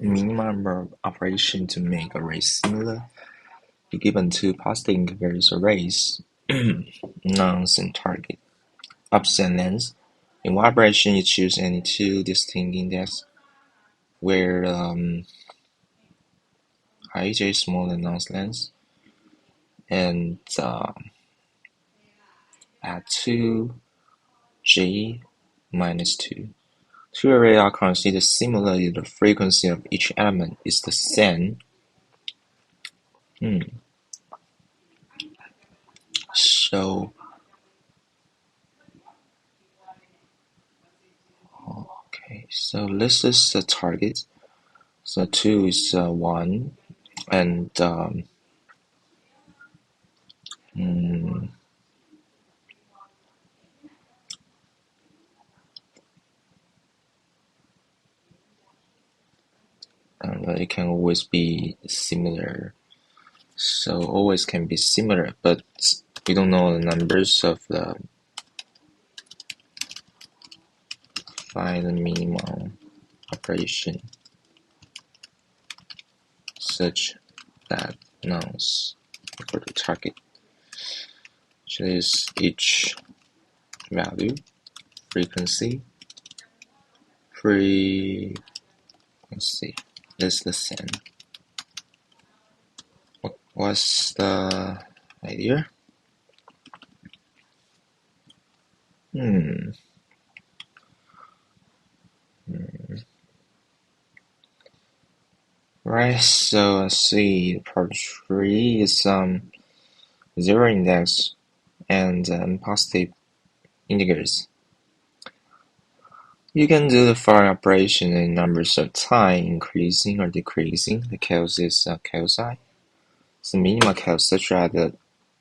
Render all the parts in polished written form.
minimum operation to make arrays similar. Be given two positive integers arrays, nonce and target, ups and lengths. In one operation, you choose any two distinct indexes where ij is smaller than nonce length, and add 2j minus 2. Two arrays are considered similar if the frequency of each element is the same. So, okay, so this is the target. So 2 is 1, and it can always be similar. So always can be similar, but we don't know the numbers of the find the minimum operation such that nonce equal to target, which is each value frequency is the same. What's the idea? Right, so let's see, part 3 is zero index and positive integers. You can do the following operation in numbers of time, increasing or decreasing. The case is cosi. So minimum case such that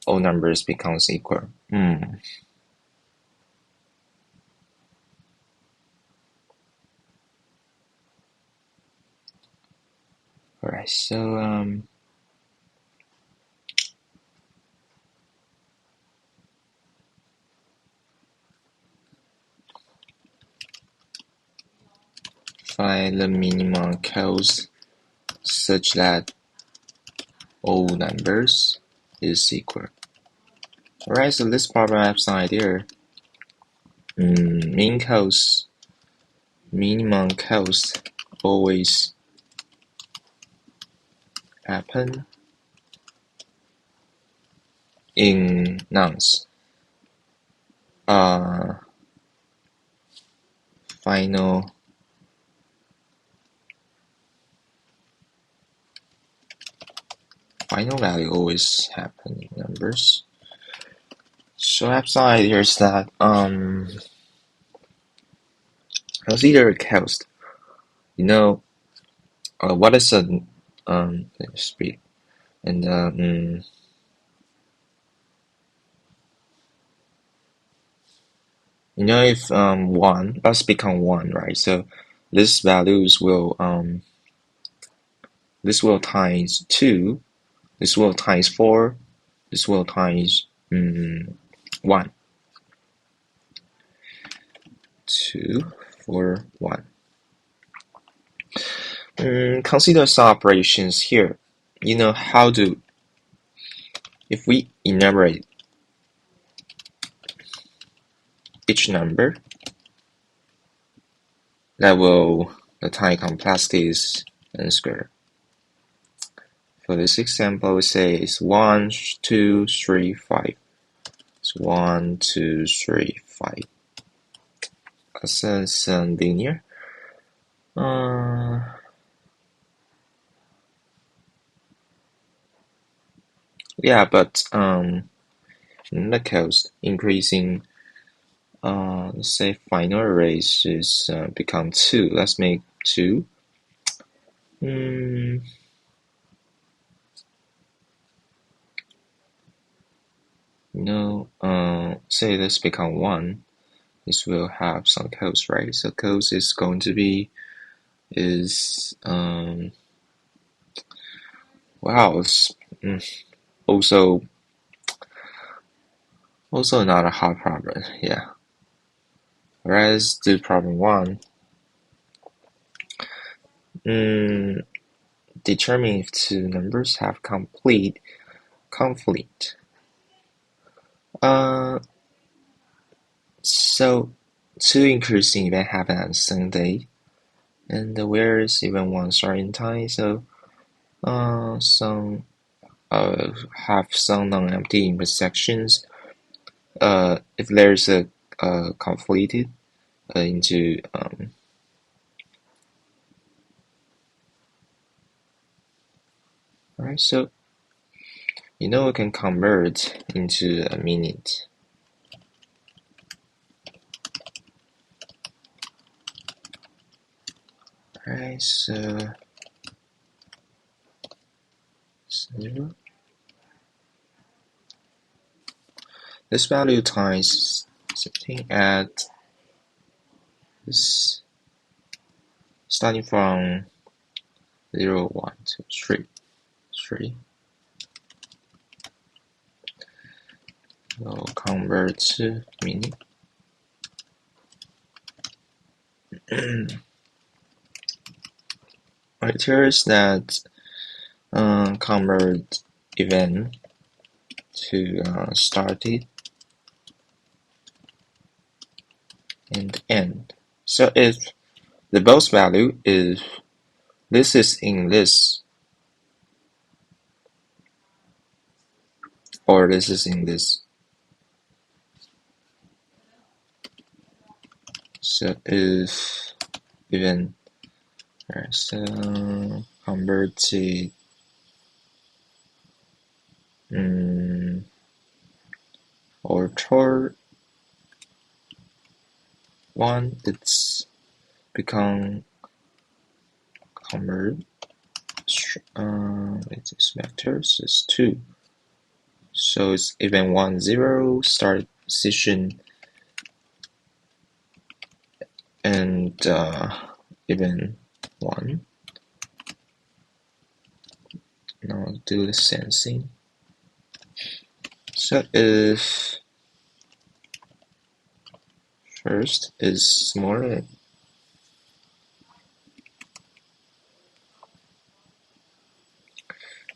all numbers becomes equal. Alright, so find the minimum case such that all numbers is equal. Alright, so this problem has an idea. Minimum case always happen in nonce. Final value always happen in numbers. So upside idea is that consider a case. What is a speed? And if 1, let's become 1, right? So this values will this will times 2, this will times 4, this will times 1. 2, 4, 1. Consider some operations here. How to, if we enumerate each number, that will the time complexity is n squared. For this example, we say it's 1, 2, 3, 5. It's 1, 2, 3, 5. That's linear. Yeah, but in the case, increasing, let's say final arrays is become 2. Let's make 2. Say this become 1. This will have some case, right? So case is going to be also not a hard problem. Yeah. Let's do problem 1. determine if two numbers have complete conflict. So two increasing events happen on the same day, and whereas even one starting time, so some have some non-empty intersections. If there's a conflicted into alright, so we can convert into a minute. Alright, so 0. This value times something at this starting from 0, 1, 2, 3. We'll convert to minute. Right here is that convert event to started and end. So if the both value is this is in this or this is in this, so if even so convert to or toward one, it's become convert it's vectors is 2, so it's even 1, 0 start position and even 1. Now I'll do the same thing. So if first is smaller,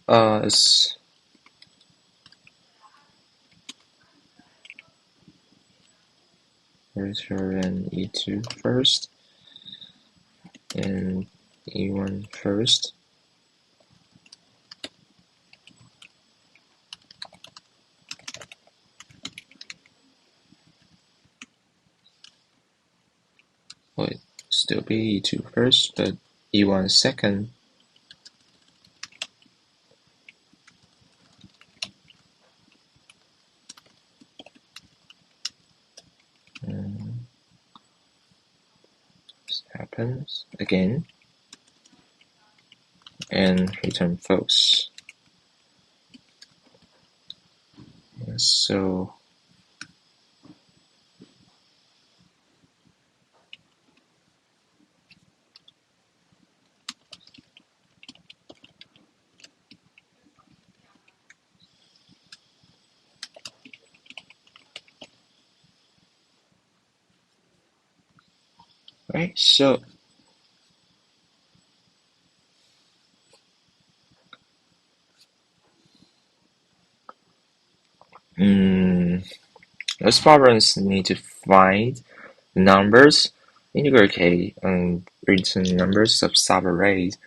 it's greater than E2 first and E1 first. Well, it still be E2 first, but E1 second. This happens again and return false. And so right, so those problems need to find the numbers, integer k, and return numbers of subarrays,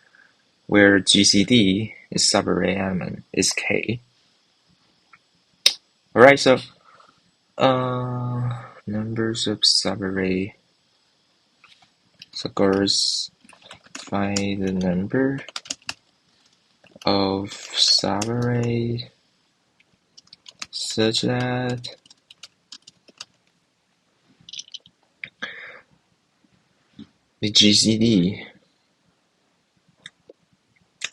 where GCD is subarray element is k. Alright, so numbers of subarray. So girls find the number of subarray such that the GCD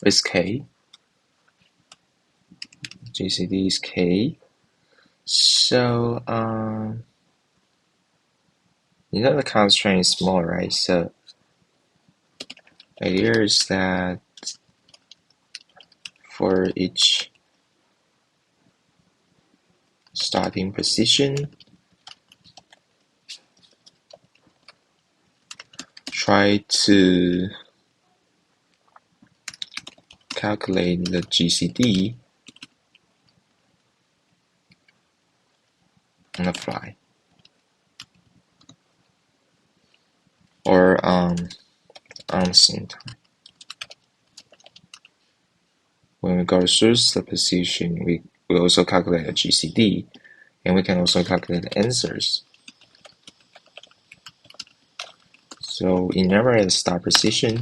is k. GCD is k. So the constraint is small, right? So the idea is that for each starting position, try to calculate the GCD on the fly, or on the same time. When we go through the position, we also calculate the GCD, and we can also calculate the answers. So enumerate the start position.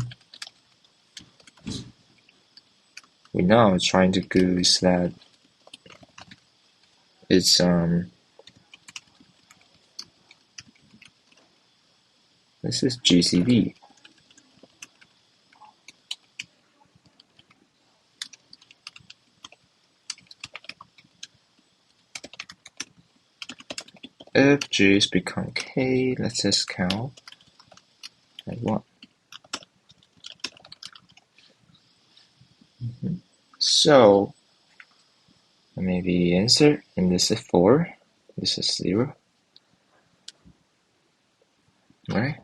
We now trying to do is that it's this is GCD. If G is become K, let's just count like 1. So maybe answer, and this is 4, this is 0. Right?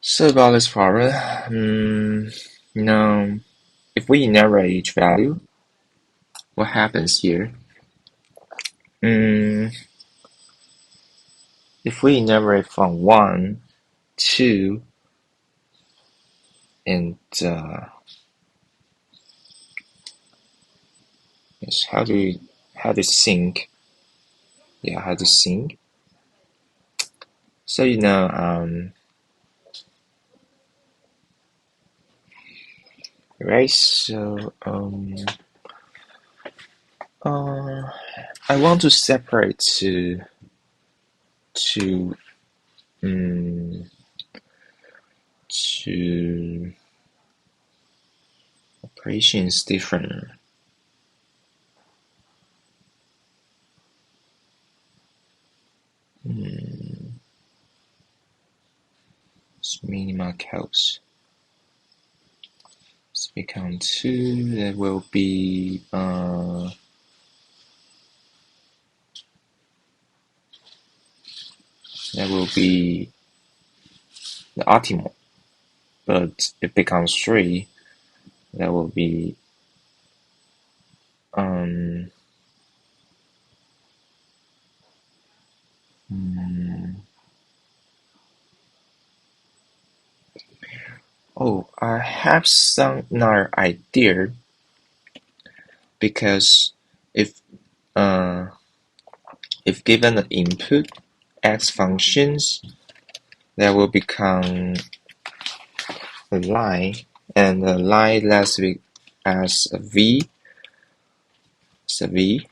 So about this problem, now if we enumerate each value, what happens here? If we enumerate from 1, 2, and yes, how to sync? Yeah, how to sync? So right? So I want to separate to operations different. It's minimal counts. So we count 2. That will be the optimal. But if it becomes 3, that will be I have some another idea, because if given the input x functions, that will become a line, and the line let's be as a v. It's a v.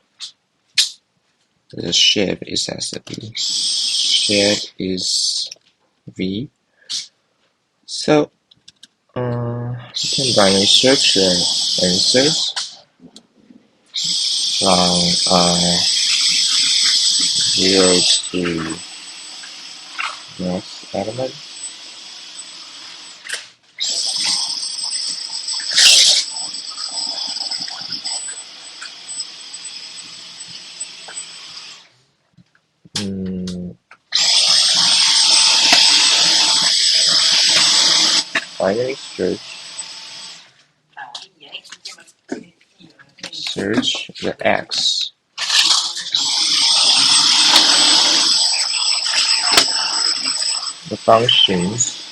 The shape is as a v. Shape is v. So you can binary search the answers from 0 to next element. Binary search the x. The functions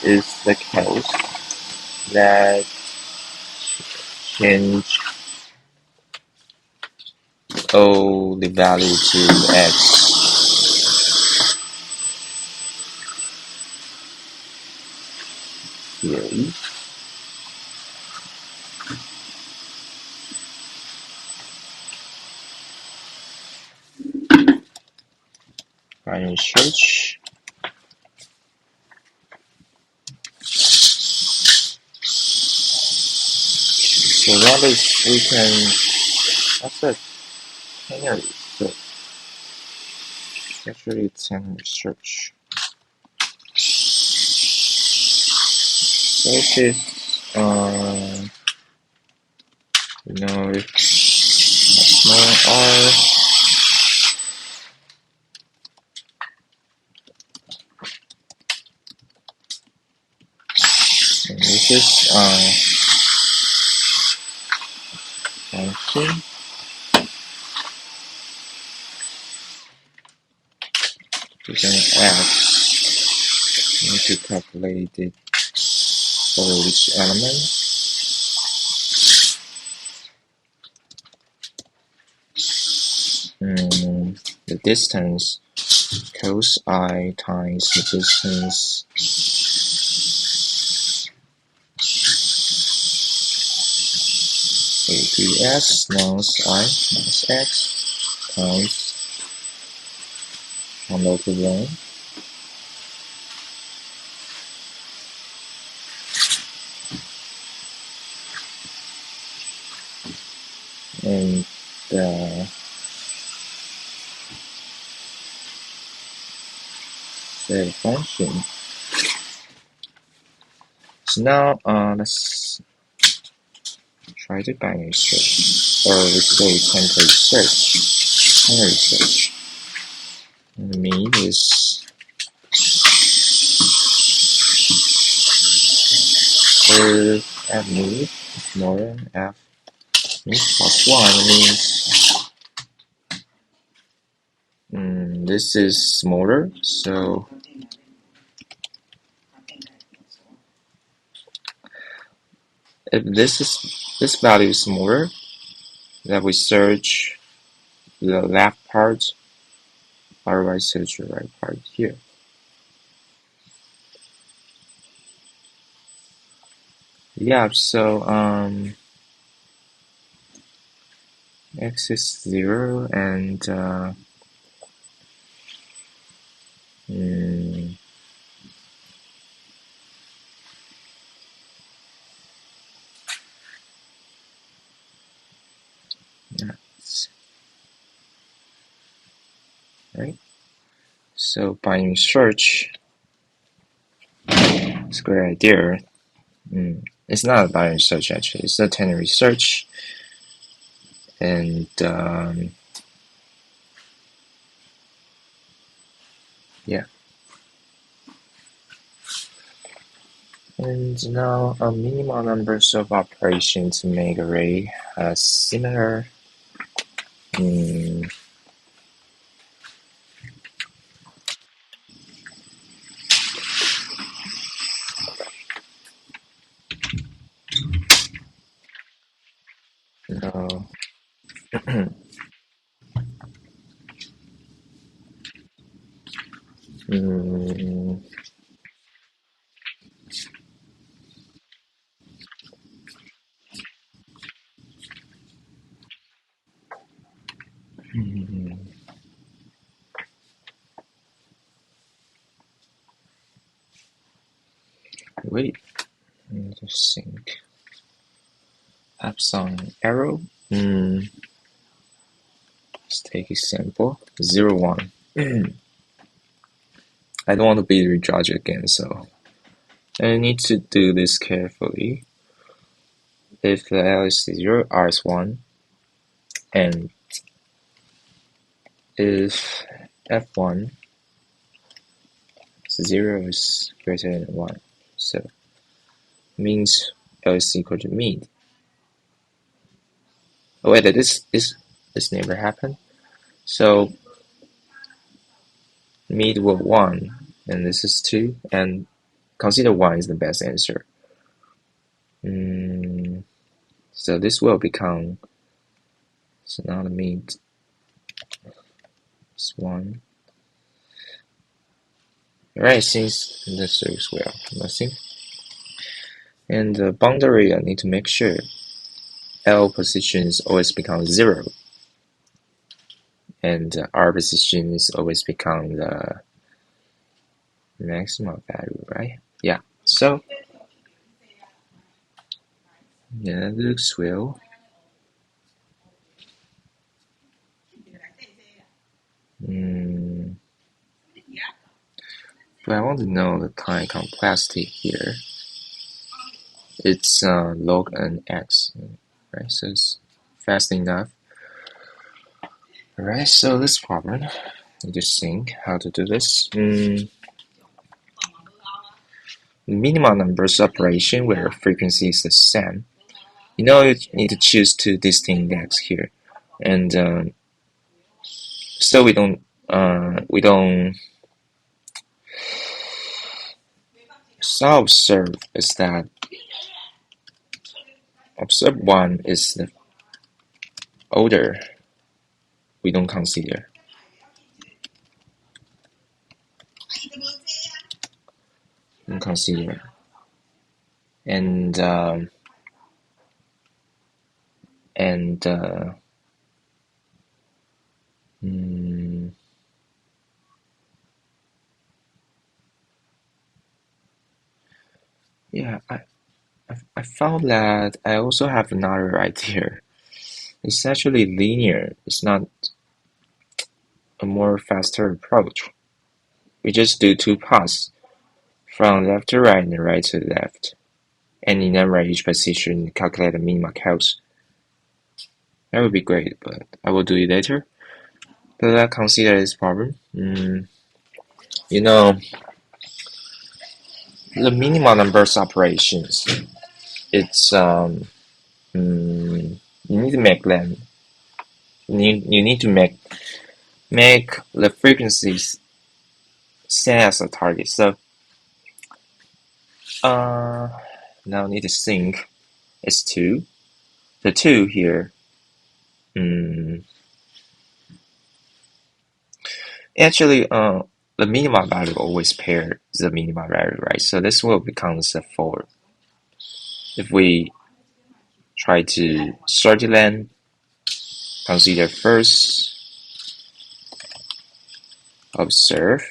is the case that change all the value to x. Here. Binary search. So that is, we can, that's a binary search. Actually, it's binary search. So this is, R. this function is an x. We need to calculate it for each element. The distance cos times the distance APS minus I minus x times 1 over 1 and the function. So now let's try to binary search, or let's say template search, binary search. And the mean is if f mean is more than f mean plus 1 means this is smaller, so if this value is smaller, then we search the left part, otherwise search the right part here. Yeah, so x is 0 and that's right. So binary search is a great idea. It's not a binary search actually, it's a ternary search. And yeah. And now a minimal numbers of operations to make array similar. No. Wait, let me just think. Have some arrow. Let's take example 0, 1. I don't want to be the judge again, so I need to do this carefully. If the L is 0, R is 1, and if F1 0 is greater than 1, so means L is equal to mid. Oh wait, this never happened. So mid will 1, and this is 2, and consider 1 is the best answer. So this will become, so now the mid is 1. Alright, since this works well, nothing. And the boundary, I need to make sure L positions always become 0. And R positions always become the maximum value, right? Yeah, so yeah, it looks well. But I want to know the time complexity here. It's log n x, right? So it's fast enough. Alright, so this problem, I just think how to do this. minimal numbers operation where frequency is the same. You need to choose two distinct index here, and so we don't so observe is that observe 1 is the order we don't consider. And yeah, I found that I also have another idea. It's actually linear. It's not a more faster approach. We just do two paths, from left to right and right to left, and enumerate each position and calculate the minima counts. That would be great, but I will do it later. But let's consider this problem. The minimal numbers operations, it's you need to make them. You need to make the frequencies same as a target. So now need to think. It's 2. The 2 here. Actually, the minimum value always pair the minimum value, right? So this will become a 4. If we try to sort it then, consider first, observe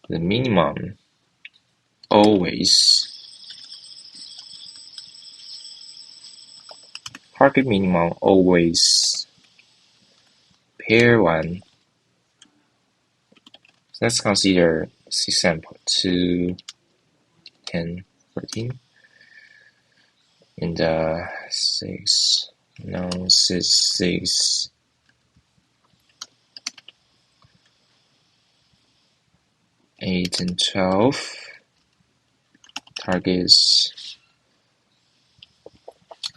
the minimum always, target minimum always pair 1. Let's consider this example 2, 10, 14, and 6, 6, 8, and 12. Targets.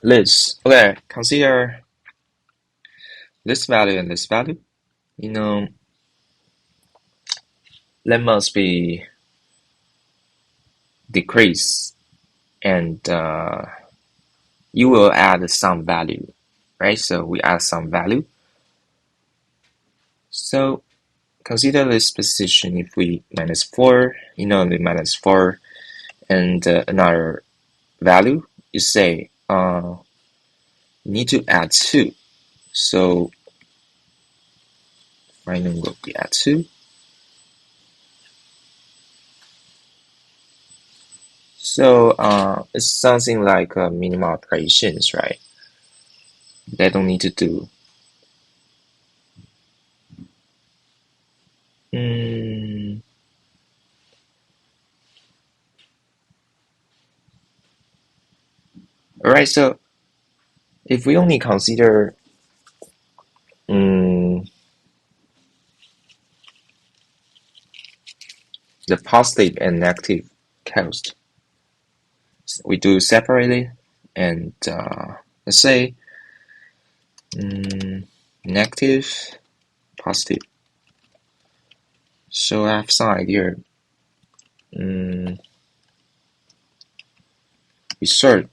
Okay, consider this value and this value. That must be decrease, and you will add some value, right? So we add some value. So consider this position. If we minus 4, the minus 4 and another value, you say you need to add 2. So final will be add 2. So it's something like minimal operations, right? They don't need to do. Alright, so if we only consider the positive and negative cost, we do separately, and let's say negative, positive. So I have some idea. We sort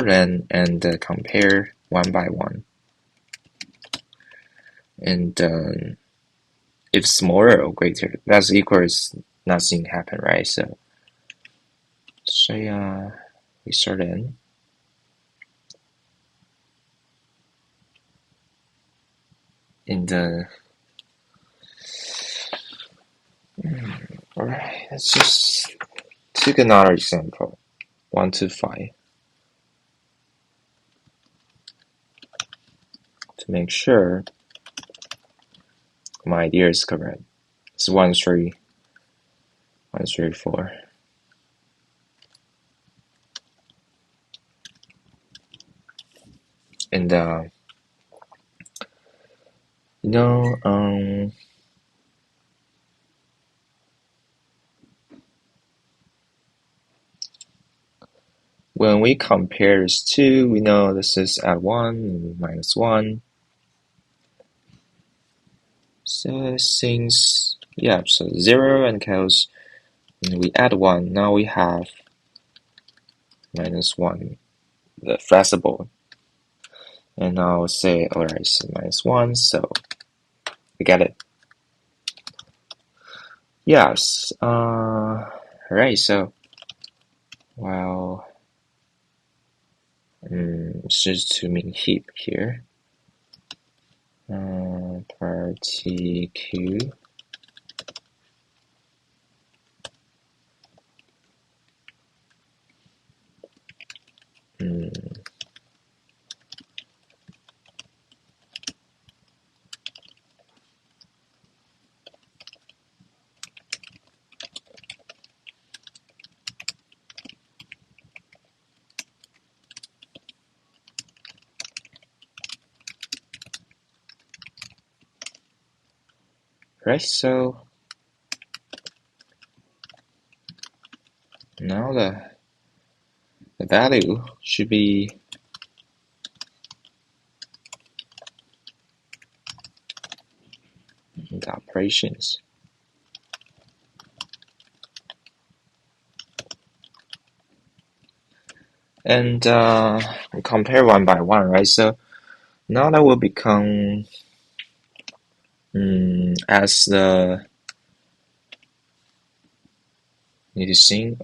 and compare one by one, and if smaller or greater, that's equals nothing happen, right? So yeah, we sort in. And alright, let's just take another example. 1 to 5. To make sure my idea is correct. It's 1, 3, 4. And when we compare these two, we know this is at 1 and minus 1. So since, so 0 and chaos, and we add 1, now we have minus 1, the flexible. And I'll say, alright, so minus 1, so we get it. Yes, alright, so, well, it's just to mean heap here. Party Q. Right, so now the value should be the operations. And we compare 1 by 1, right? So now that will become as the need to see,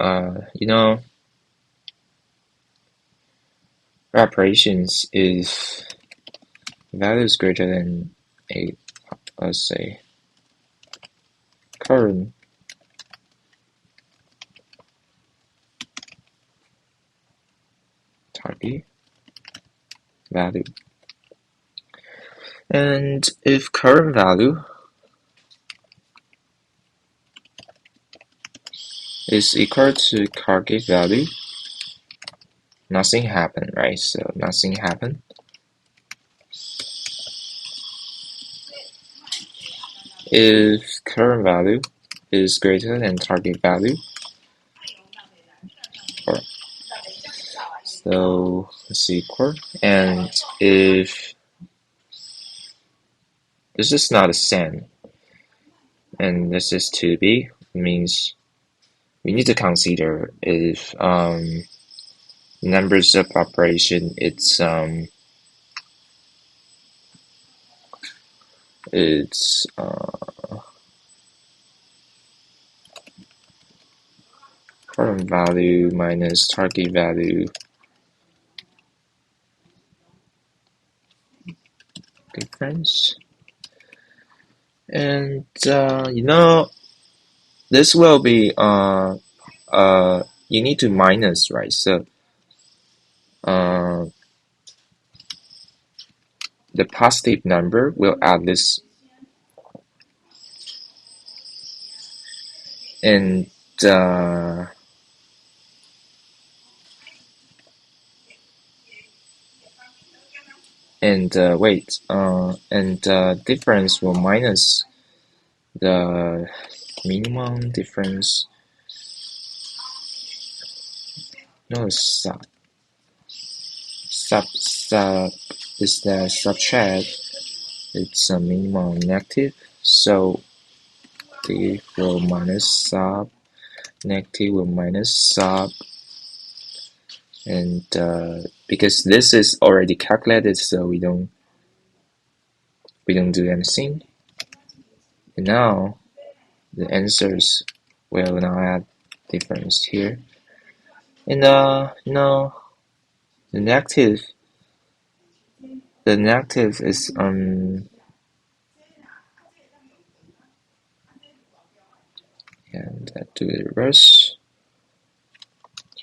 operations if value is greater than a, let's say, current target value. And if current value is equal to target value, nothing happened, right? So nothing happened. If current value is greater than target value, so it's equal. And if this is not the same, and this is too big, it means we need to consider if numbers of operation it's current value minus target value difference. And this will be you need to minus, right? So the positive number will add this, and difference will minus the minimum difference. No, sub is the subtract. It's a minimum negative, so the will minus sub, negative will minus sub, and because this is already calculated, so we don't do anything. And now the answers will now add difference here. And the negative is and do the reverse.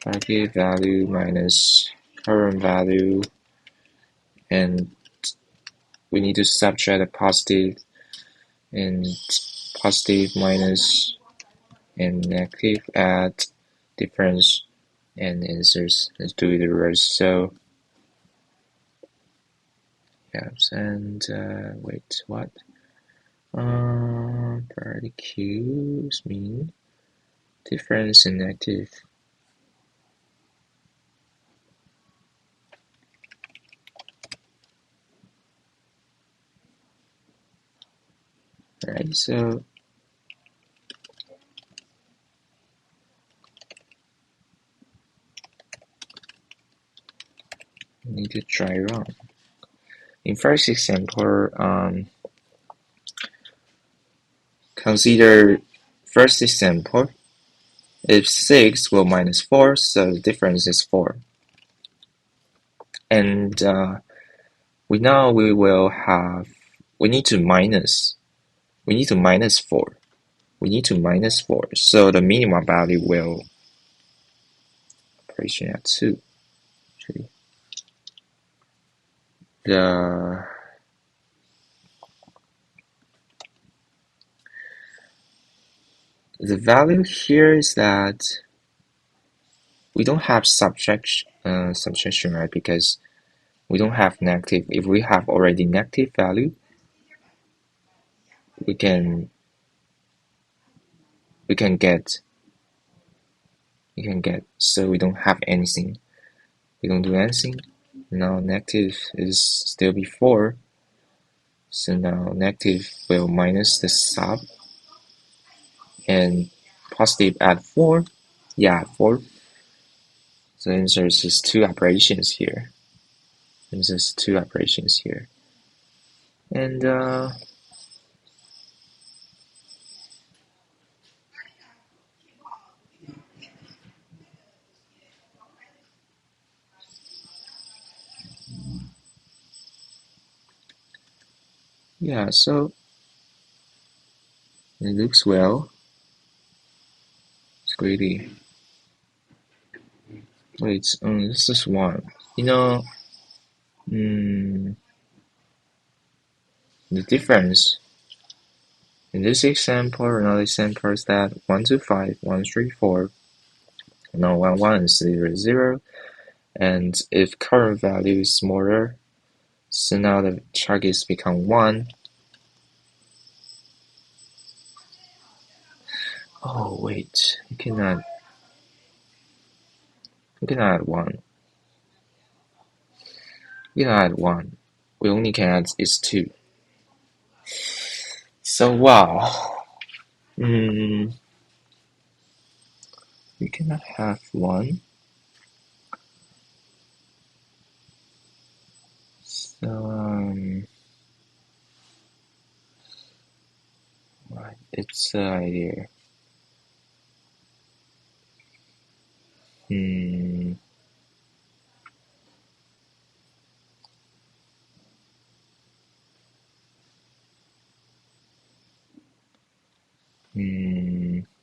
Target value minus current value, and we need to subtract a positive, and positive minus and negative add difference, and answers. Let's do the reverse. So and wait, what? Priority queues mean difference in negative. Alright, so we need to try run. In first example, consider first example. If 6 will minus 4, so the difference is 4. And we need to minus 4. We need to minus 4. So the minimum value will operation at 2. Actually, the value here is that we don't have subtraction, right? Because we don't have negative. If we have already negative value, we can get. So we don't have anything. We don't do anything. Now negative is still before. So now negative will minus the sub. And positive at 4. Yeah, 4. So answer is 2 operations here. This is 2 operations here. And yeah, so it looks well. It's greedy. Wait, this is 1. The difference in this example, another example is that 1, 2, 5, 1, 3, 4, now 1, 1 is 0, 0. And if current value is smaller, so now the targets become 1. Oh wait, you cannot add 1. You cannot add 1. We only can add is 2. So wow. We cannot have 1. So it's an idea.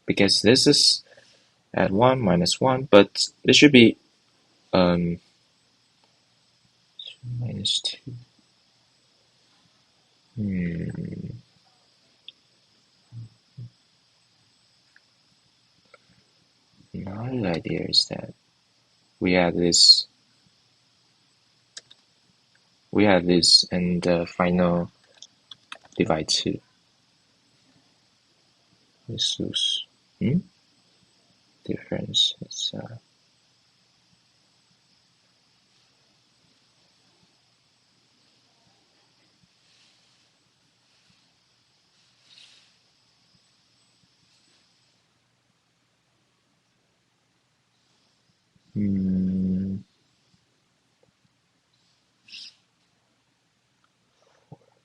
Because this is at 1 minus 1, but it should be minus 2. Another idea is that we add this and the final divide 2. This is difference. It's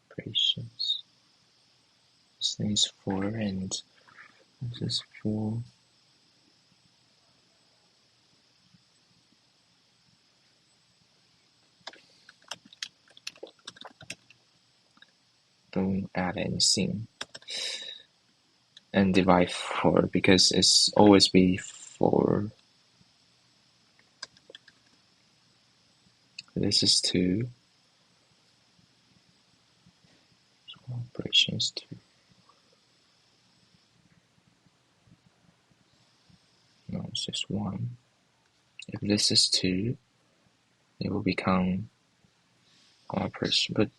operations. This thing is 4 and this is 4. Don't add anything. And divide 4 because it's always be 4. This is 2. So operations 2. No, it's just 1. If this is 2, it will become operation. But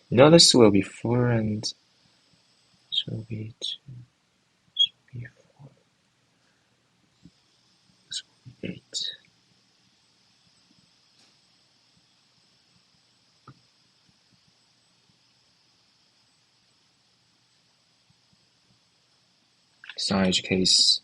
no, this will be 4 and this will be 2. This will be 4. This will be 8. some edge case.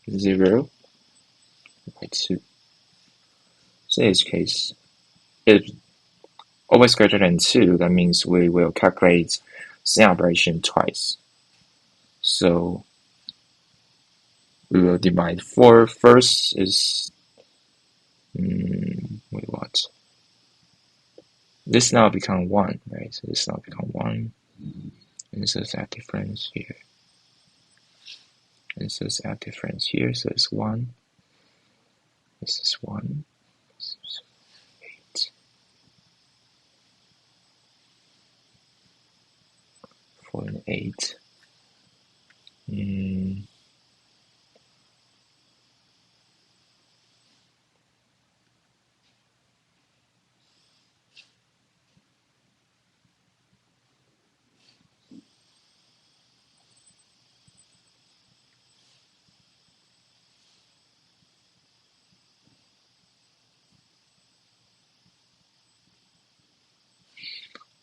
Zero by 2. So in this case, if always greater than 2, that means we will calculate same operation twice. So we will divide 4 first is wait, what? This now become 1, right? So this now become 1. And so it's that difference here. And so it's that difference here. So it's 1. This is 1. This is 8. 4 and 8.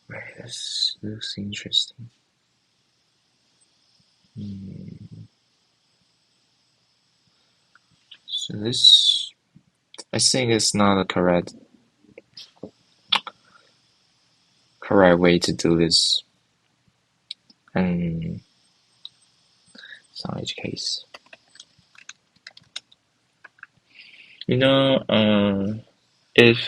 Right, this looks interesting. So this, I think it's not a correct way to do this. And some edge case. If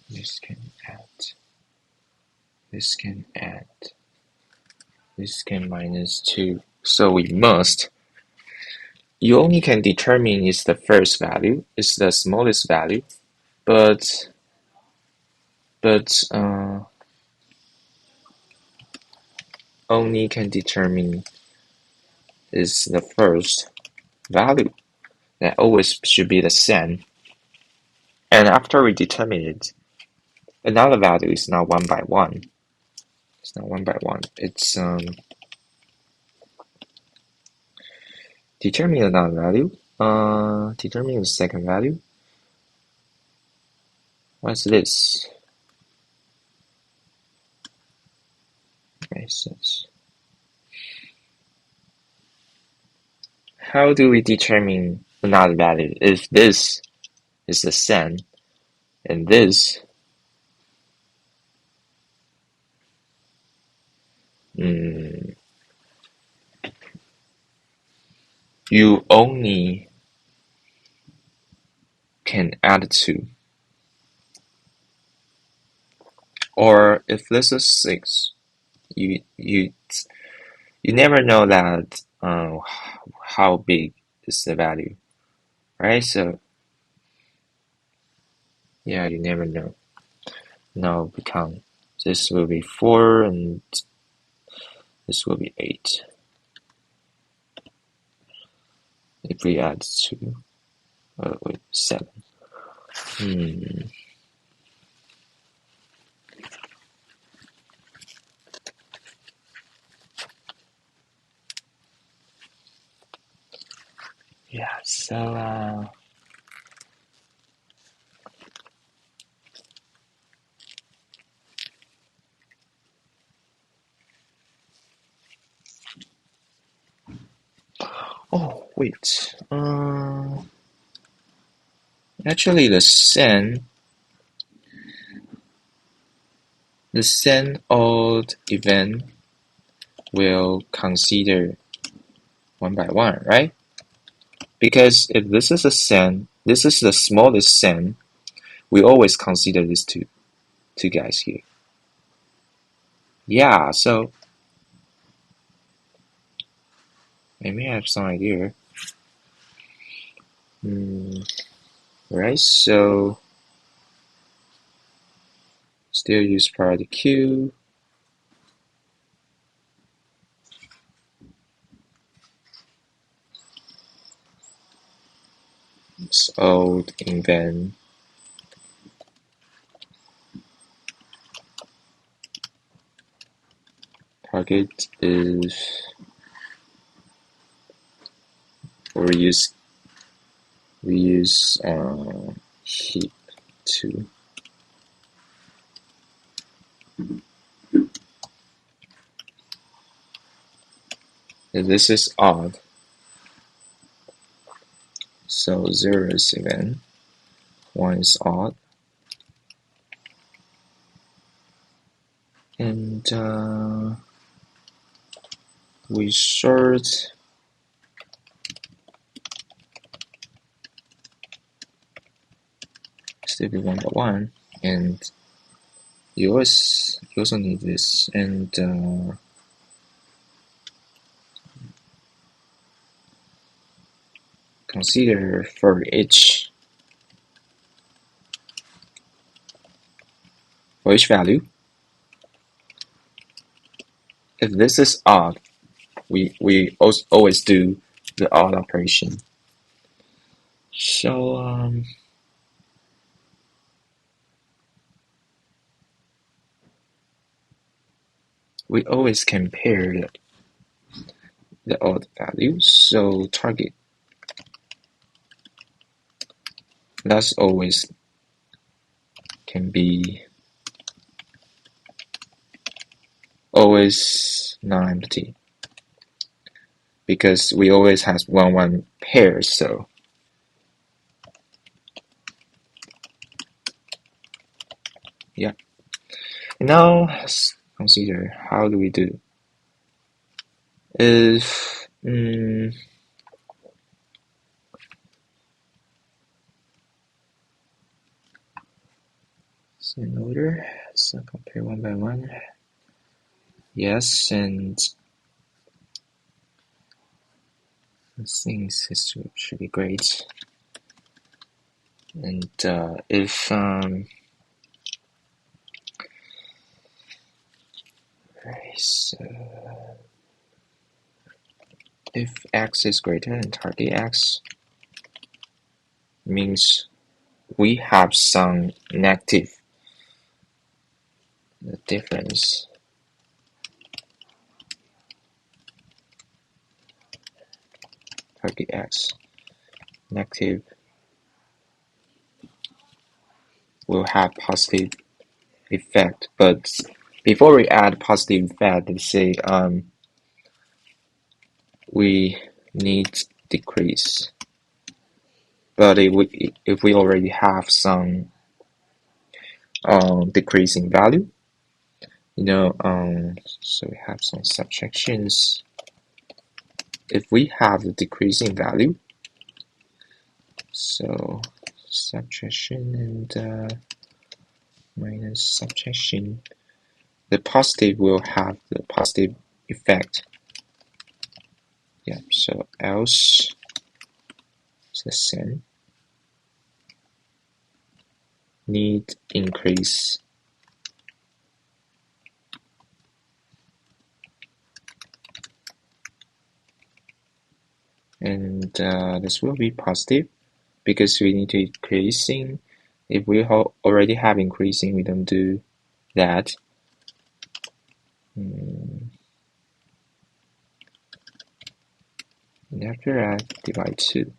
this can add, this can add, this can minus 2. So we must, you only can determine is the first value, is the smallest value, but only can determine is the first value. That always should be the same. And after we determine it, another value is not 1 by 1. It's not 1 by 1. It's determine another value. Determine the second value. What's this? Okay, so how do we determine another value if this is the same and this you only can add 2. Or if this is 6, you never know that how big is the value, right? So yeah, you never know. Now become this will be 4 and this will be 8. If we add 2, wait, 7. Yeah, so oh wait, actually the same odd event will consider 1 by 1, right? Because if this is a same, this is the smallest same, we always consider these two guys here. Yeah, so may have some idea. Right, so still use priority queue. It's old invent. Target is we use heap too. If this is odd, so 0 is even, 1 is odd, and we sort still be 1 by 1, and you also need this, and consider for each value. If this is odd, we always do the odd operation. So we always compare the odd values. So target, that's always can be always non-empty, because we always have 1-1 pairs. So yeah. Now let's consider how do we do. If in order, so compare 1 by 1. Yes, and I think this should be great. And if if x is greater than target x, means we have some negative difference. Target x negative will have positive effect, but before we add positive effect, let's say we need decrease. But if we already have some decreasing value, so we have some subtractions. If we have the decreasing value, so subtraction and minus subtraction, the positive will have the positive effect. Yeah, so else it's the same. Need increase. And this will be positive because we need to increasing. If we already have increasing, we don't do that. And after that, divide 2.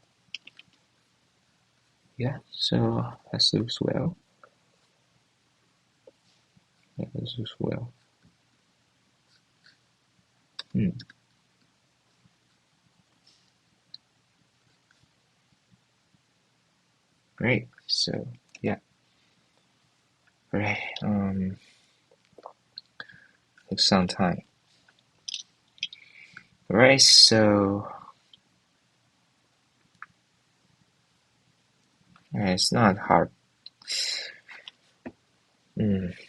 Yeah, so that looks well. Yeah, this looks well. Great. So yeah. Alright. Takes some time. Alright, so it's not hard.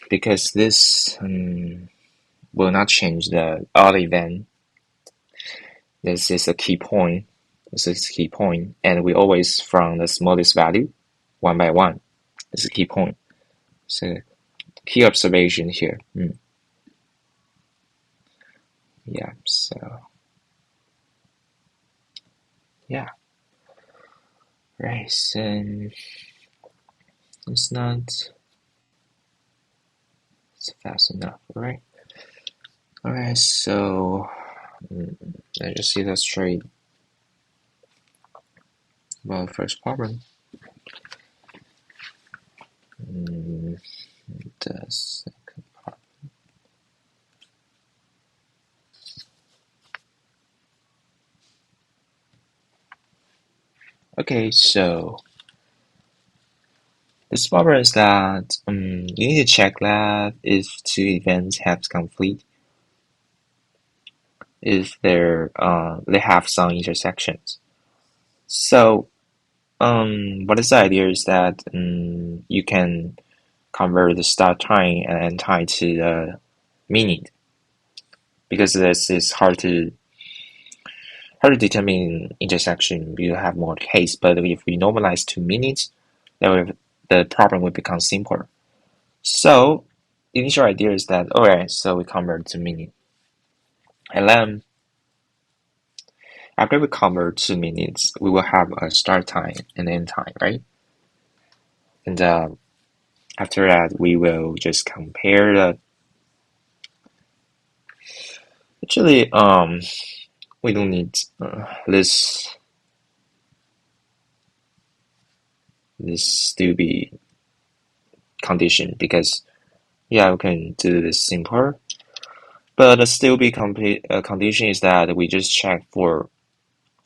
Because this will not change the odd event. This is a key point. This is a key point, and we always from the smallest value, one by one. This is a key point. So key observation here. Yeah. So yeah. Right. And it's not fast enough, right? Alright, so let's just illustrate about the first problem. The second part. Okay, so this problem is that you need to check that if two events have conflict, if they have some intersections. So what is the idea is that you can convert the start time and end time to the minute, because this is hard to determine intersection. You have more case, but if we normalize to minutes, then the problem will become simpler. So the initial idea is that alright, so we convert to minute, and then after we convert to minutes, we will have a start time and end time, right? And after that, we will just compare the. Actually, we don't need this still be condition, because yeah, we can do this simpler. But the still be condition is that we just check for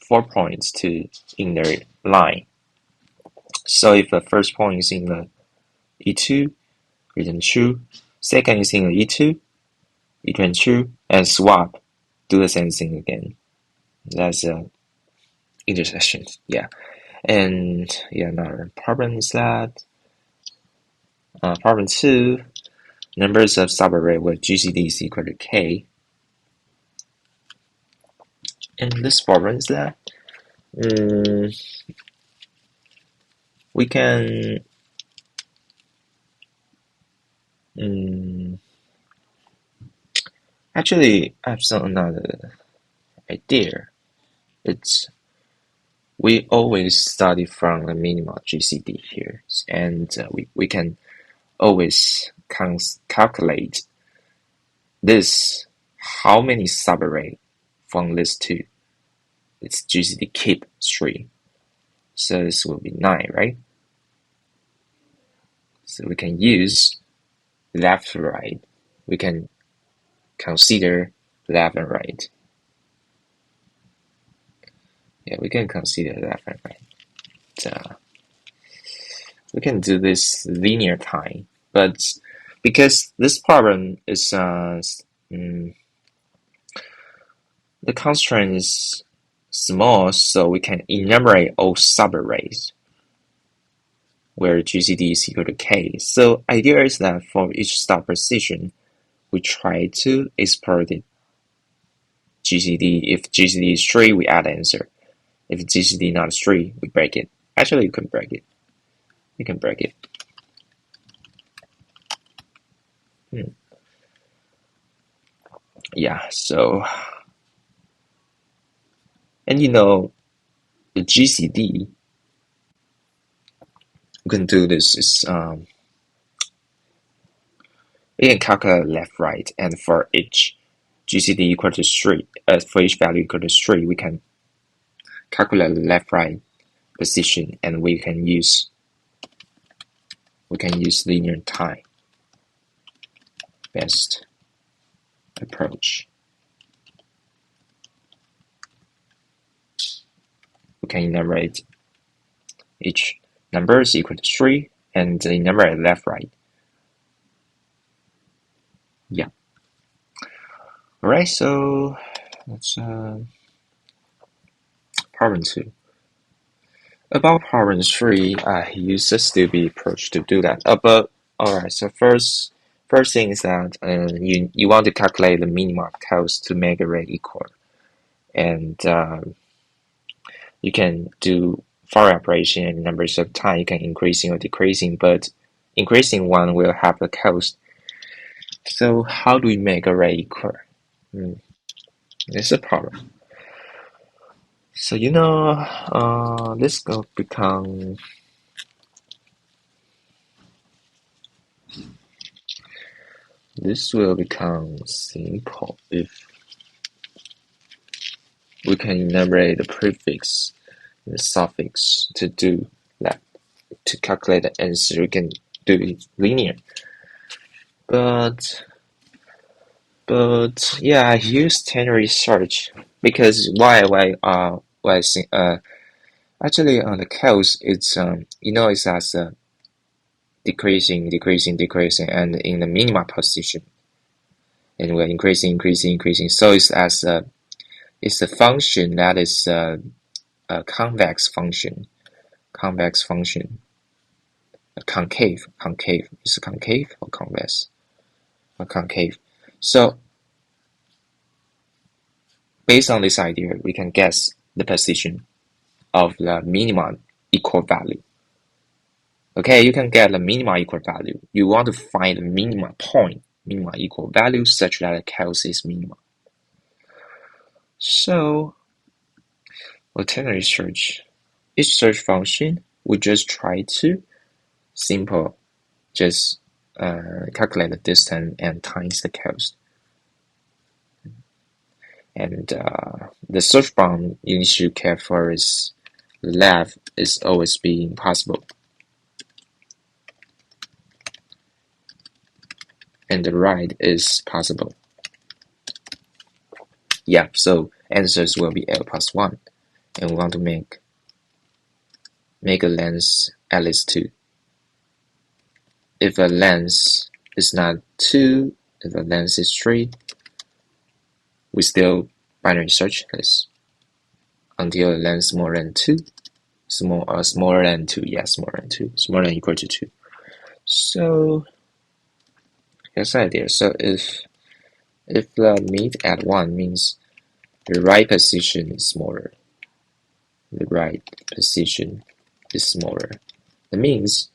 4 points in their line. So if the first point is in the E2, return true. Second is in the E2, return true, and swap, do the same thing again. That's intersection, yeah. And yeah, another problem is that problem 2, numbers of subarray with GCD is equal to K. And this problem is that we can actually I have some another idea. It's we always study from the minimal GCD here, and we can always calculate this, how many subarray from this 2. It's GCD keep 3. So this will be 9, right? So we can use left and right. We can consider left and right. Yeah, we can consider left and right. We can do this linear time, but because this problem is the constraint is small, so we can enumerate all subarrays where GCD is equal to K. So idea is that for each stop position, we try to export it GCD. If GCD is 3, we add answer. If GCD not 3, we break it. Actually, you can break it. You can break it. Yeah, so, and the GCD, we can do this is we can calculate left, right, and for each GCD equal to 3, for each value equal to 3, we can calculate the left, right position, and we can use linear time. Best approach. We can enumerate each number is equal to 3 and enumerate left, right. Yeah. Alright, so that's problem 2. About problem 3, he uses the still-be approach to do that. But alright, so first thing is that you want to calculate the minimum cost to make a rate equal. and you can do for operation and numbers of time. You can increasing or decreasing, but increasing one will have the cost. So how do we make array equal? It's a problem. So this will become simple if we can enumerate the prefix and the suffix to do that. To calculate the answer, we can do it linear. But yeah, I use ternary search because actually on the code it's it's as decreasing, and in the minima position, and we're increasing. So it's as it's a function that is a convex function. Concave. Is it concave or convex? Or concave. So based on this idea, we can guess the position of the minima equal value. Okay, you can get the minima equal value. You want to find the minima point, minima equal value such that the case is minima. So, ternary search. Each search function we just try to just calculate the distance and times the cost. And the search bound you need to care for is left is always being possible, and the right is possible. Yeah, so answers will be L plus 1, and we want to make a length at least 2. If a length is not 2, if a length is 3, we still binary search this until the length is more than 2. Smaller than 2, yes, smaller than 2, smaller than equal to 2. So here's the idea. So if the meet at 1 means the right position is smaller. The right position is smaller. That means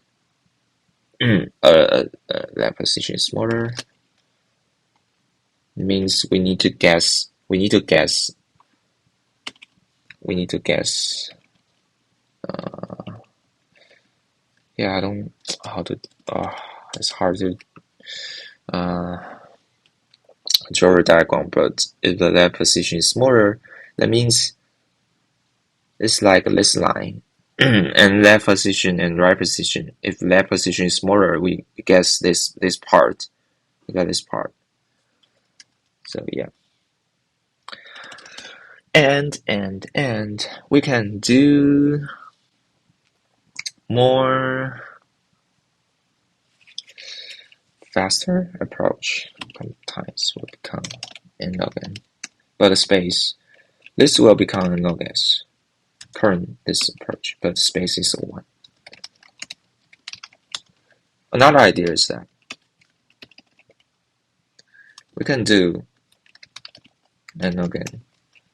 that position is smaller. It means we need to guess. Yeah, I don't how to. It's hard to draw a diagram. But if the left position is smaller, that means it's like this line. And left position and right position. If left position is smaller, we guess this part. We got this part. So yeah. And we can do more faster approach. Sometimes will become n log n, but the space this will become n log s. Current this approach, but space is 1. Another idea is that we can do n log n,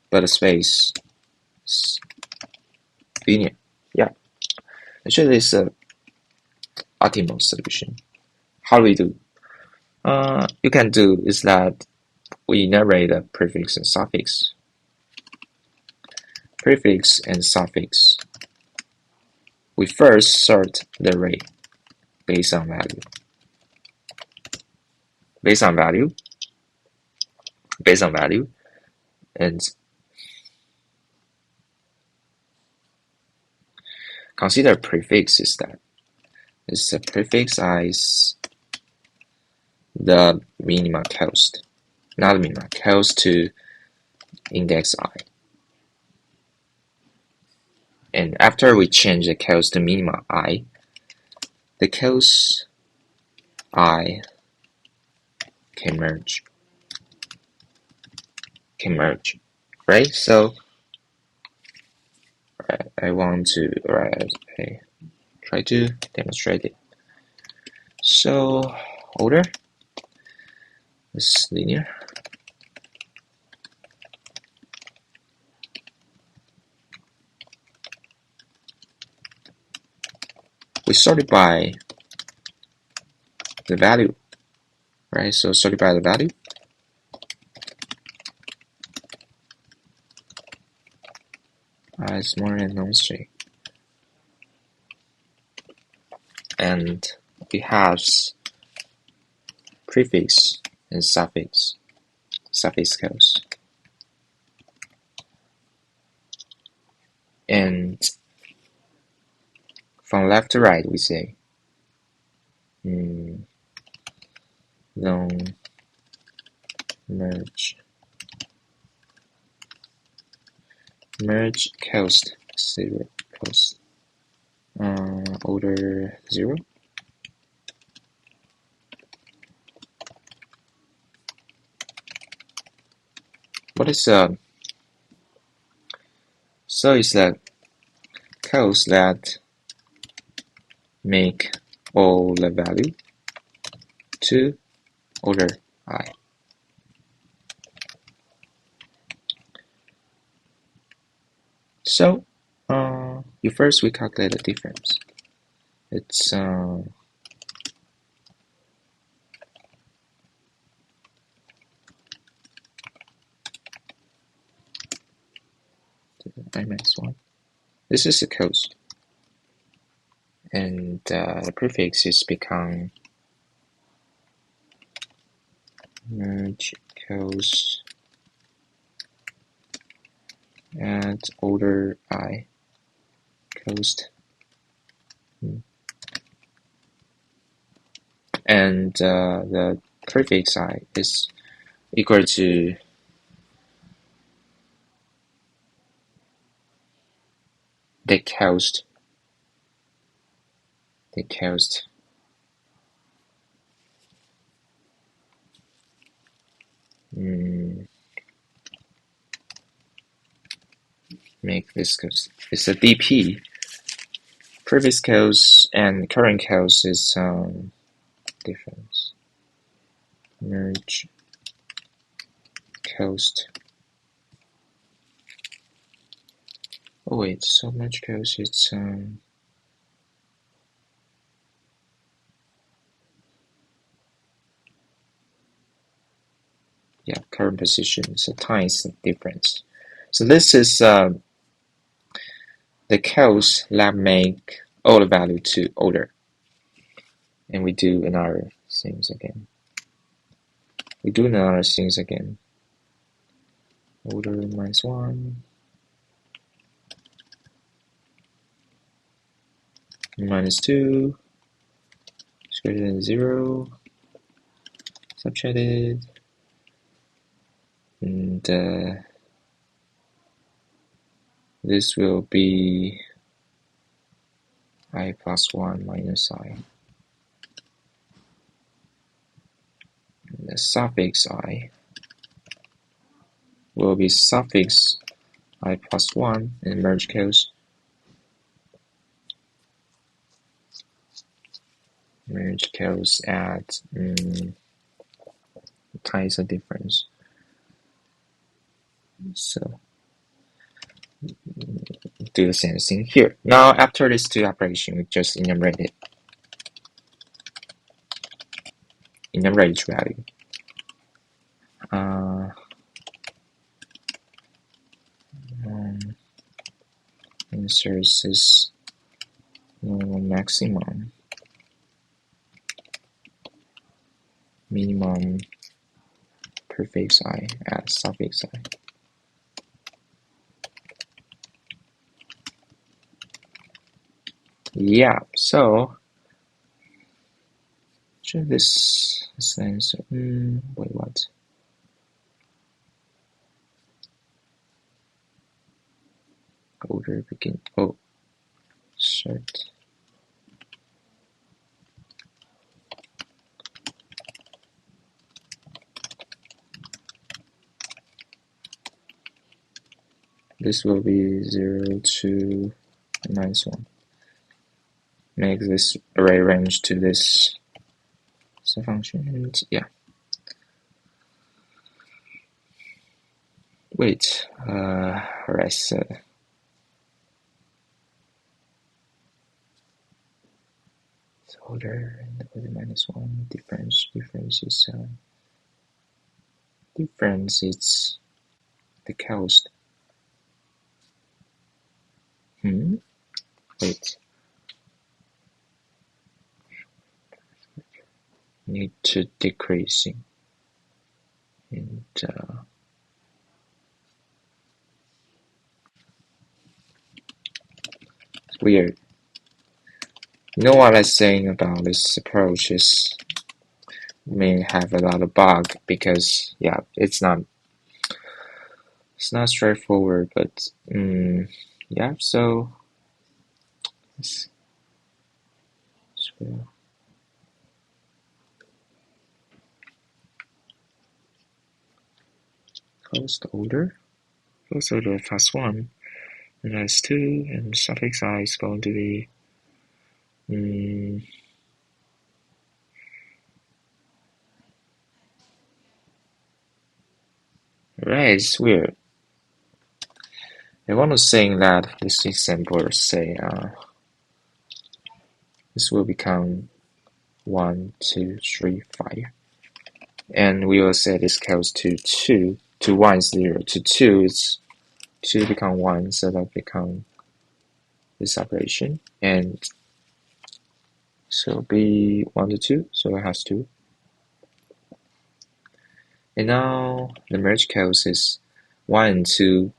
but the space is linear. Yeah, actually it's a optimal solution. How do we do? You can do is that we narrate the prefix and suffix. Prefix and suffix. We first sort the array based on value. And consider prefix is that it's a prefix is the minima cost, not minima cost to index I. And after we change the cost to minima I, the cost I can merge, right? So I want to try to demonstrate it. So order is linear. we sorted by the value, right? So sorted by the value. Is more than non-string, and it has prefix and suffix codes. And from left to right, we say long merge cost 0 cost order 0. What is so it's the codes that make all the value to order I. So first we calculate the difference. It's I-1. This is the cost, and the prefix is become merge cost at order I cost, and the prefix I is equal to the cost make this cost. It's a DP. Previous cost and current cost is difference. Merge cost. Oh wait, so merge cost it's current position. So times the difference. So this is the codes that make all the value to order. And we do another things again. Order -1, -2, is greater than 0, subtracted, and this will be I plus 1 minus I. And the suffix I will be suffix I plus 1 in merge cost. Merge cost at times the difference. So do the same thing here. Now after these two operations, we just enumerate it. Enumerate each value. Inserts is maximum, minimum, prefix I at suffix I. Yeah, so should this answer? Wait, what? Order begin. Oh, shit. This will be 0 to -1. Make this array range to this function, and yeah. Wait, alright, so order and order -1 difference is the cost. Wait, need to decreasing and it's weird. You know what I'm saying about this approach is may have a lot of bug because it's not straightforward, but so closed order +1 and that's 2 and suffix I is going to be right, it's weird. I want to say that this example say this will become 1, 2, 3, 5, and we will say this goes to 2 to 1 is 0 to 2 is 2 become 1, so that become this operation, and so be 1 to 2, so it has 2. And now the merge case is 1 and 2.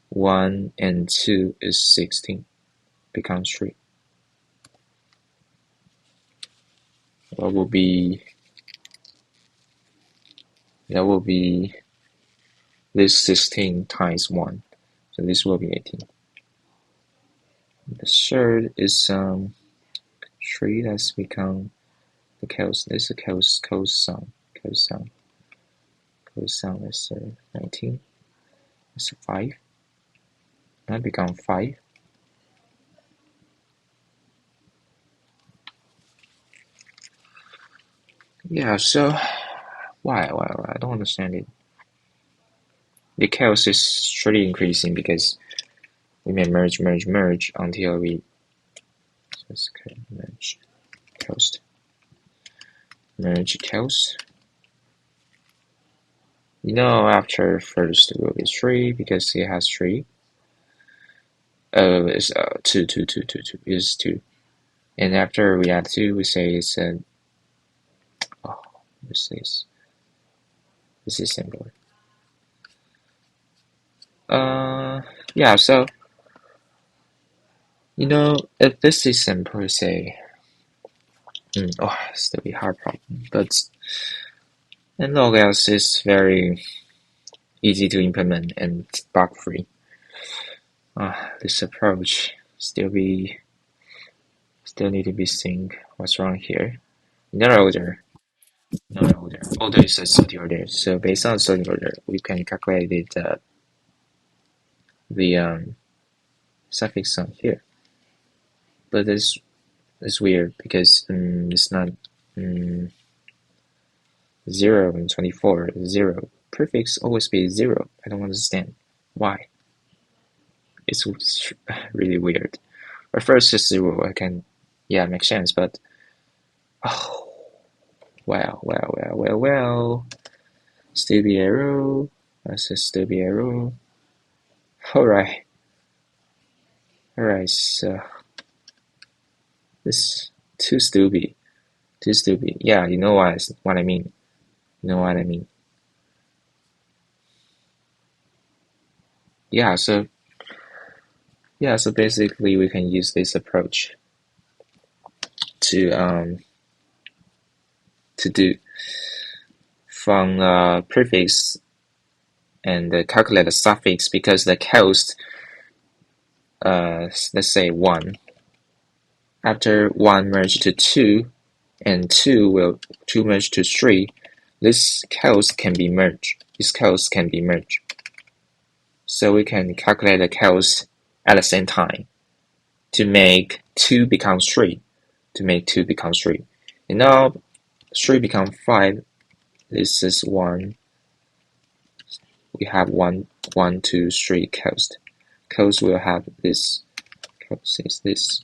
1 and 2 is 16, becomes 3. What will be? That will be this 16 times 1, so this will be 18. The third is 3. That's become the cos. This is cosine. Cosine is 19. It's 5. That become 5. Yeah, so why? I don't understand it. The chaos is really increasing because we may merge until we just merge chaos. You know, after first it will be 3 because it has 3. It's 2 is 2, and after we add 2, we say it's this is simple. So you know, if this is simple, say still be hard problem, but and log else is very easy to implement and bug free. This approach still need to be think what's wrong here. Not order. Order is a sorting order. So based on sorting order, we can calculate the suffix on here. But it's weird because it's not 0 and 24. 0 prefix always be 0. I don't understand why. It's really weird. At first it's 0. I can make sense, but well. Still be error. I said still be error. Alright, so this too stupid. Yeah, you know what I mean. So basically we can use this approach to do from prefix and calculate the suffix, because the cost let's say 1. After 1 merge to 2 and 2 merge to 3, this cost can be merged. So we can calculate the cost at the same time to make 2 become 3. And now 3 become 5. This is 1. We have 1, 2, 3 cost. Cost will have this. Cost is this.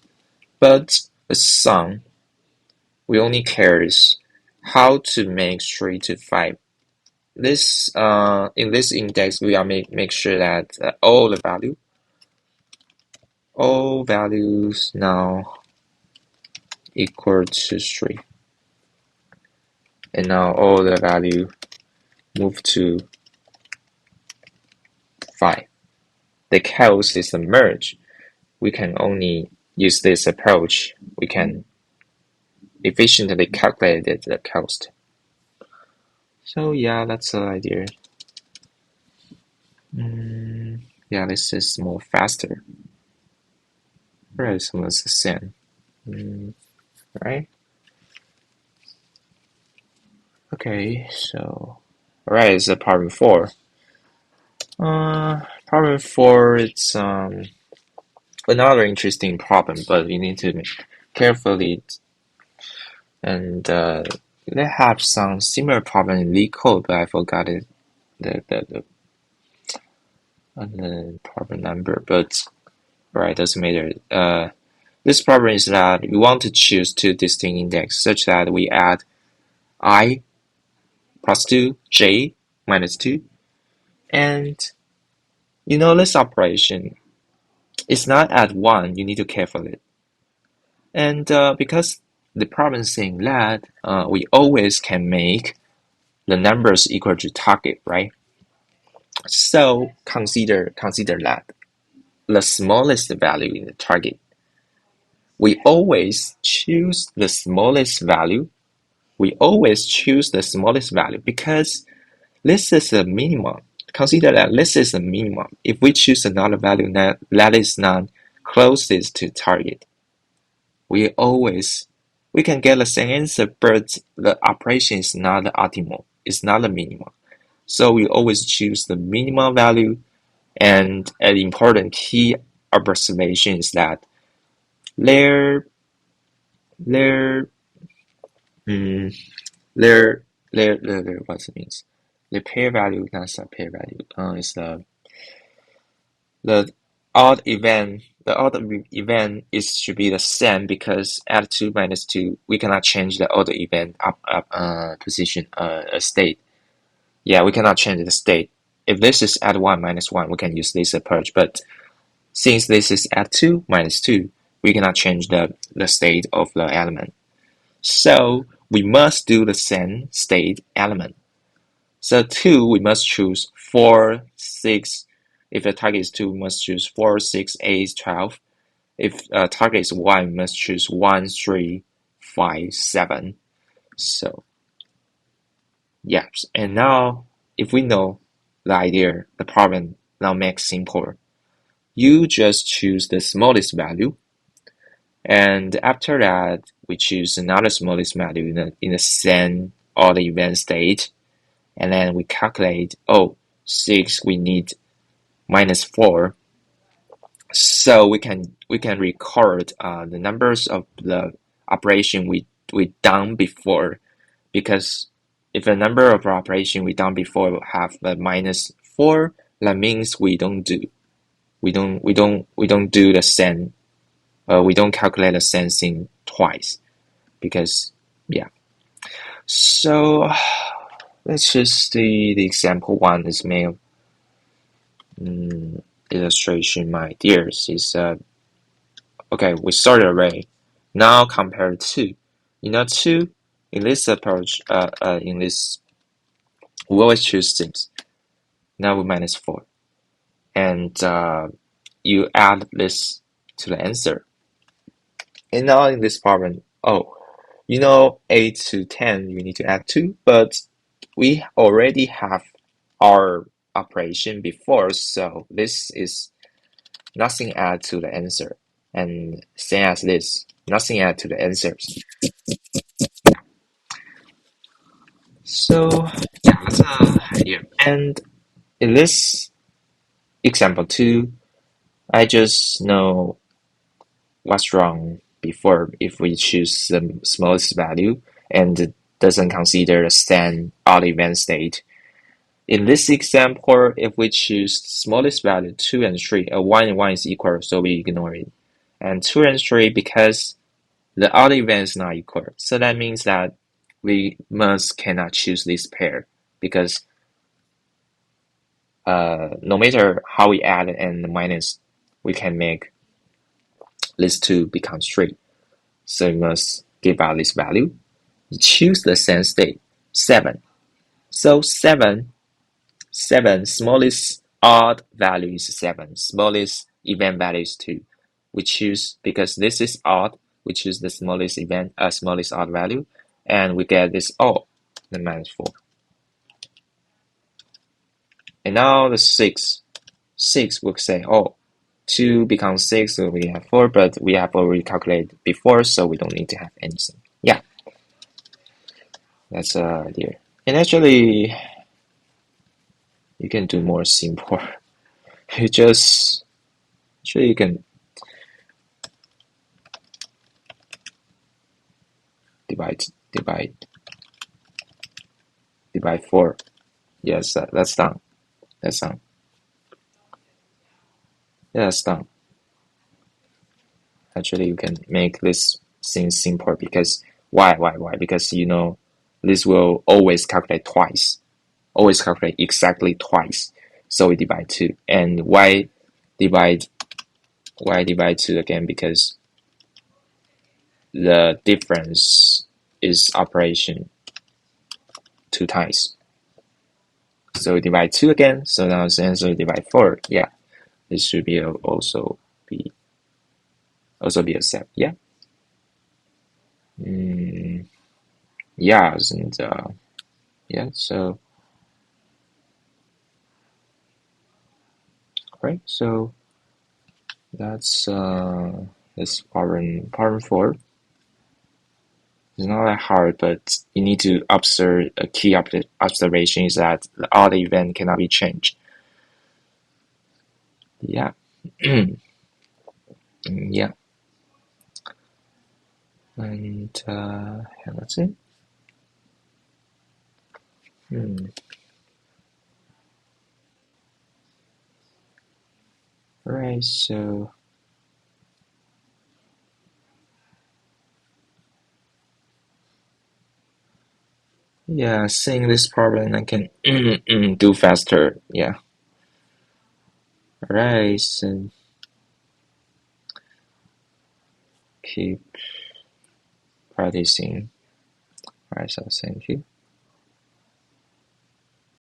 But the sum we only cares how to make 3 to 5. This in this index we are make sure that all values now equal to 3, and now all the value move to 5. The case is a merge. We can only use this approach. We can efficiently calculate the cost. So yeah, that's the idea. Yeah, this is more faster. Right, so it's the same. Right? Okay, so alright, it's a problem 4. Problem 4, it's another interesting problem, but you need to carefully, and they have some similar problem in LeetCode, but I forgot it, the problem number, but right, doesn't matter. This problem is that we want to choose 2 distinct indexes such that we add I plus 2, j minus 2, and this operation is not add 1, you need to careful it. And because the problem is saying that we always can make the numbers equal to target, right? So consider that the smallest value in the target. We always choose the smallest value. Because this is a minimum. Consider that this is a minimum. If we choose another value that is not closest to target, we can get the same answer, but the operation is not the optimal. It's not the minimum. So we always choose the minimum value. And an important key observation is that their what's it means? The pair value, that's a pair value. It's the odd event. The odd event should be the same, because add 2 minus 2, we cannot change the odd event position state. Yeah, we cannot change the state. If this is add 1 minus 1, we can use this approach. But since this is add 2 minus 2, we cannot change the state of the element. So we must do the same state element. So 2, we must choose 4, 6. If the target is 2, we must choose 4, 6, 8, 12. If target is 1, we must choose 1, 3, 5, 7. So, yeah. And now, if we know the idea, the problem now makes simpler. You just choose the smallest value. And after that, we choose another smallest value in the same odd event state. And then we calculate, 6, we need minus 4. So we can record the numbers of the operation we done before, because if the number of operation we done before have the minus 4, that means we don't do the same. We don't calculate the same thing twice, because yeah. So let's just see the example 1 is made. Illustration, my dears, is okay. We started array. Now compare 2. 2 in this approach. In this, we always choose 6. Now we minus 4, and you add this to the answer. And now in this problem, 8 to 10, you need to add 2, but we already have our operation before, so this is nothing add to the answer, and same as this, nothing add to the answers. So yeah, that's an idea. And in this example 2, I just know what's wrong before if we choose the smallest value and it doesn't consider the same odd event state. In this example, if we choose smallest value 2 and 3, 1 and 1 is equal, so we ignore it. And 2 and 3, because the other event is not equal. So that means that we cannot choose this pair because no matter how we add and minus, we can make these two become straight. So we must give out this value. Choose the same state, 7. So 7, smallest odd value is 7. Smallest event value is 2. We choose, because this is odd, we choose the smallest odd value, and we get this the minus 4. And now the 6 will say, 2 becomes 6, so we have 4, but we have already calculated before, so we don't need to have anything. Yeah, that's the idea. And actually, you can do more simple. You can divide 4. Yes, that's done. That's done. Yeah, that's done. Actually, you can make this thing simple because why? Because this will always calculate twice. Always calculate exactly twice. So we divide 2. And why divide 2 again? Because the difference is operation 2 times. So we divide 2 again. So now the answer divide 4. Yeah, this should be also be accepted. Yeah. Yeah, and yeah. So right. So that's this problem 4. It's not that hard, but you need to observe a key observation is that the odd event cannot be changed. Yeah. Yeah. And that's it. Alright, so yeah, seeing this problem I can do faster. Yeah. Alright, so keep practicing. Alright, so thank you.